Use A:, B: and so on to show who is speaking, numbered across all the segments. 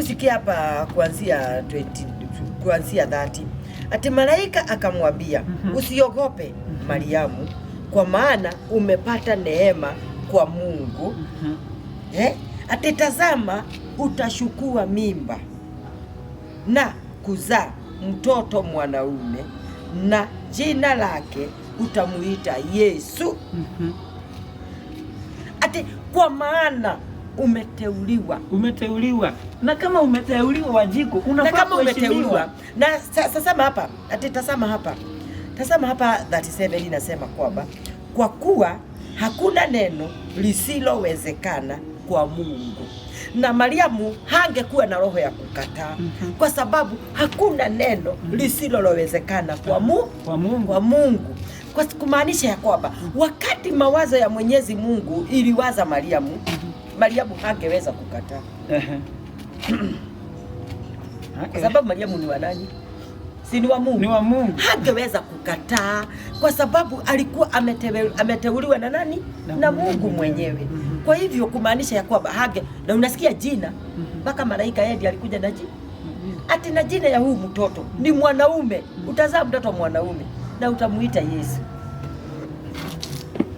A: Hebu sikia hapa kuanzia 30. Ati malaika akamwambia, usiogope Mariamu, kwa maana umepata neema kwa Mungu. Ati tazama, utashukua mimba na kuzaa mtoto mwanaume, na jina lake utamuita Yesu. Ati kwa maana umeteuliwa.
B: Na kama umeteuliwa Wanjiku, unafaa kuheshimiwa.
A: Na sasa hapa, ati tazama hapa 37 inasema kwamba kwa kuwa hakuna neno lisilowezekana kwa Mungu. Na Mariamu hangekuwa na roho ya kukataa, kwa sababu hakuna neno lisilowezekana kwa Mungu. Kwa kumaanisha ya kwamba wakati mawazo ya Mwenyezi Mungu iliwaza Mariamu, Mariamu hangeweza kukataa. Kwa sababu Mariamu ni wa nani? Si ni wa Mungu.
B: Ni wa Mungu.
A: Hangeweza kukataa kwa sababu alikuwa ameteuliwa na nani? Na Mungu mwenyewe. Kwa hivyo kumaanisha ya kwamba na unasikia jina mpaka malaika yeye alikuja na jina. Ati na jina ya huu mtoto ni mwanaume. Utazaa mtoto mwanaume na utamuita Yesu.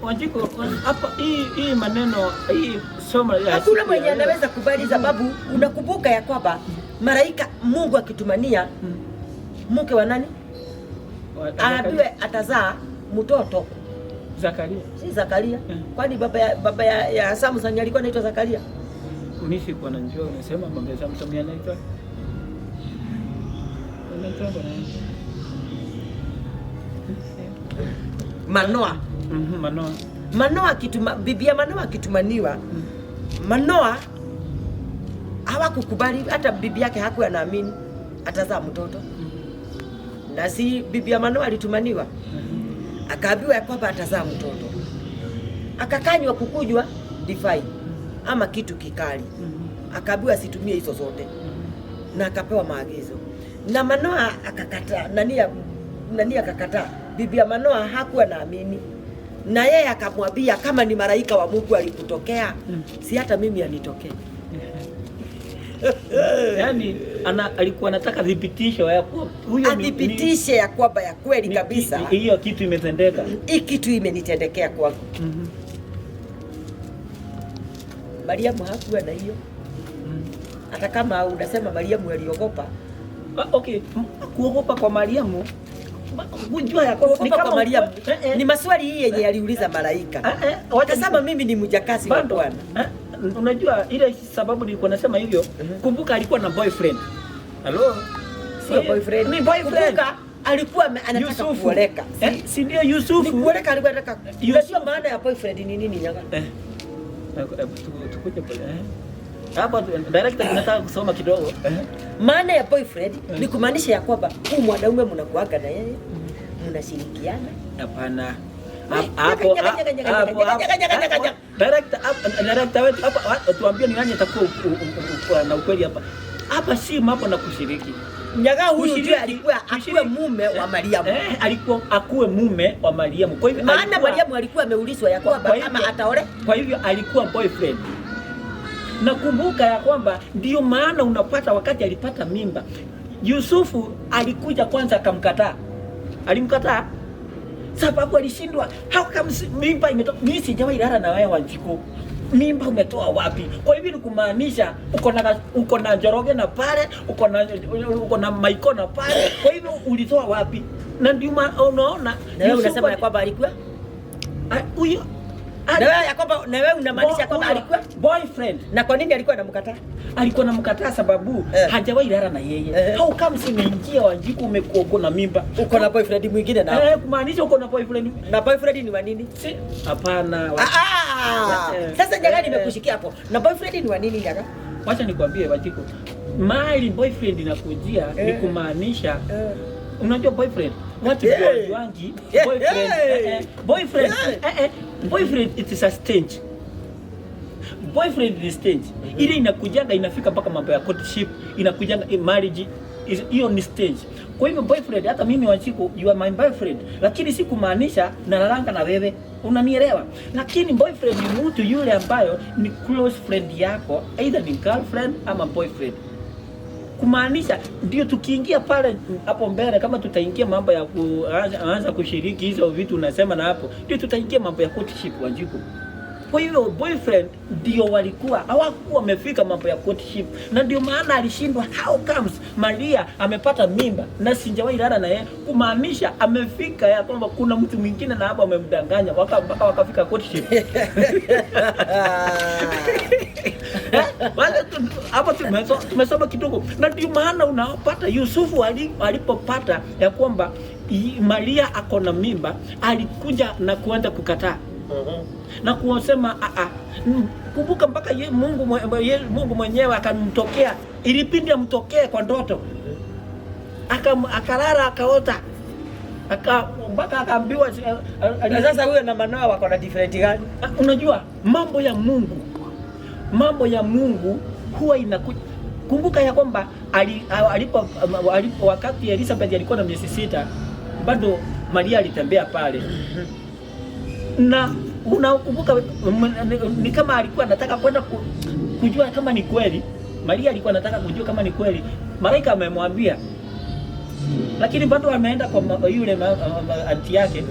B: Wanjiko hapa hii maneno hii somo ya
A: hakuna mwenye anaweza kubali, sababu unakumbuka ya kwamba malaika Mungu akitumania mke wa nani? Anaambiwa atazaa mtoto
B: Zakaria.
A: Si Zakaria. Kwani baba ya Samson alikuwa anaitwa Zakaria?
B: Unisi kwa njoo unasema baba ya Samson anaitwa
A: Manoa. Manoa bibia Manoa akitumaniwa, Manoa hawakukubali, hata bibi yake hakuwa anaamini atazaa mtoto. Na si bibia Manoa alitumaniwa, akaambiwa kwamba atazaa mtoto, akakanywa kukujwa divai ama kitu kikali, akaambiwa asitumie hizo zote, na akapewa maagizo. Na Manoa akakataa. Nani akakataa? Bibia Manoa hakuwa naamini, na yeye akamwambia kama ni malaika wa Mungu alikutokea, si hata mimi anitokee.
B: Yaani alikuwa anataka thibitisho ya kwamba huyo
A: athibitishe ya kwamba ya kweli kabisa
B: hiyo kitu imetendeka.
A: Hii kitu imenitendekea kwangu. Mariamu hakuwa na hiyo. Hata kama unasema Mariamu aliogopa.
B: Okay, kuogopa kwa Mariamu, unajua ya
A: ni kama Mariamu ni maswali hii yenye aliuliza malaika. Wakasema mimi ni mjakazi wa Bwana.
B: Unajua ile sababu nilikuwa nasema hivyo. Kumbuka alikuwa na boyfriend. Hello?
A: Sio boyfriend. Ni boyfriend. Kumbuka alikuwa anataka kuoleka.
B: Si ndio Yusufu?
A: Ni kuoleka, alikuwa anataka. Unajua maana ya boyfriend ni nini nyanga?
B: Tukuje pale. Hapa director tunataka kusoma kidogo.
A: Maana ya boyfriend ni kumaanisha ya kwamba huyu mwanaume mnakuaga na yeye, mnashirikiana.
B: Hapana. Hapo director wetu hapa tuambie ni nani atakuwa na ukweli hapa. Hapa si mambo na kushiriki.
A: Nyaga huyu ndiye alikuwa akuwe mume wa Mariamu.
B: Alikuwa akuwe mume wa Mariamu. Kwa hivyo
A: maana Mariamu alikuwa ameulizwa ya kwamba kama ataole.
B: Kwa hivyo alikuwa boyfriend. Nakumbuka ya kwamba ndio maana unapata wakati alipata mimba, Yusufu alikuja kwanza akamkataa. Alimkataa sababu alishindwa. Mimba imetoka, mimi sijawahi lala na wewe Wanjiku. Mimba umetoa wapi? Kwa hivyo ni kumaanisha uko na Njoroge na pale, uko na Maiko na pale. Kwa hivyo ulitoa wapi? Na ndio unaona
A: na wewe unasema ya kwamba alikuwa
B: huyo.
A: Na wewe unamaanisha kwamba alikuwa
B: boyfriend.
A: Na kwa nini alikuwa anamkataa?
B: Alikuwa anamkataa sababu hajawahi lala na yeye. Au kama simeingia Wanjiku umekuwa na mimba,
A: uko na boyfriend mwingine na
B: kumaanisha uko na boyfriend.
A: Na boyfriend ni wa nini?
B: Si hapana.
A: Sasa jaga nimekushikia hapo. Na boyfriend ni wa nini jaga?
B: Wacha nikwambie Wanjiku. Mali boyfriend inakujia ni kumaanisha unajua boyfriend watu wangi boyfriend it is a stage. Boyfriend is stage. Ile inakujanga inafika mpaka mambo ya courtship, inakujanga marriage, hiyo ni stage. Kwa hivyo boyfriend, hata mimi Wanjiku you are my boyfriend, lakini si kumaanisha nalalanga na wewe, unanielewa? Lakini boyfriend ni mtu yule ambayo ni close friend yako, either ni girlfriend ama boyfriend. kumaanisha ndio tukiingia pale hapo mbele, kama tutaingia mambo ya kuanza kushiriki hizo vitu unasema, na hapo ndio tutaingia mambo ya courtship Wanjiku. Kwa hiyo boyfriend ndio walikuwa hawakuwa wamefika mambo ya courtship, na ndio maana alishindwa. How comes Maria amepata mimba na sijawahi lala na yeye, kumaanisha amefika ya kwamba kuna mtu mwingine na hapo amemdanganya mpaka wakafika courtship. Wale hapo tumesoma kidogo, na ndio maana unapata Yusufu alipopata ya kwamba Maria ako na mimba, alikuja na kuanza kukataa na kusema kumbuka mpaka Mungu mwenyewe akamtokea, ilipindi amtokee kwa ndoto, akalala akaota, mpaka akaambiwa.
A: Sasa huyo na Manoa wako na different gani?
B: Unajua mambo ya Mungu huwa inakuja. Kumbuka ya kwamba alipo wakati Elizabeth alikuwa na miezi 6, bado Maria alitembea pale, na unakumbuka ni kama alikuwa anataka kwenda kujua kama ni kweli. Maria alikuwa anataka kujua kama ni kweli, malaika amemwambia, lakini bado ameenda kwa yule anti yake.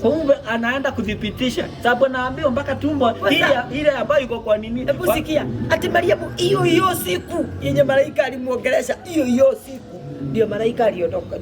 B: Kumbe anaenda kudhibitisha, sababu anaambiwa mpaka tumbo ile ambayo iko kwa nini.
A: Hebu sikia, ati Mariamu hiyo siku yenye malaika alimuongelesha, hiyo siku ndio malaika aliondoka,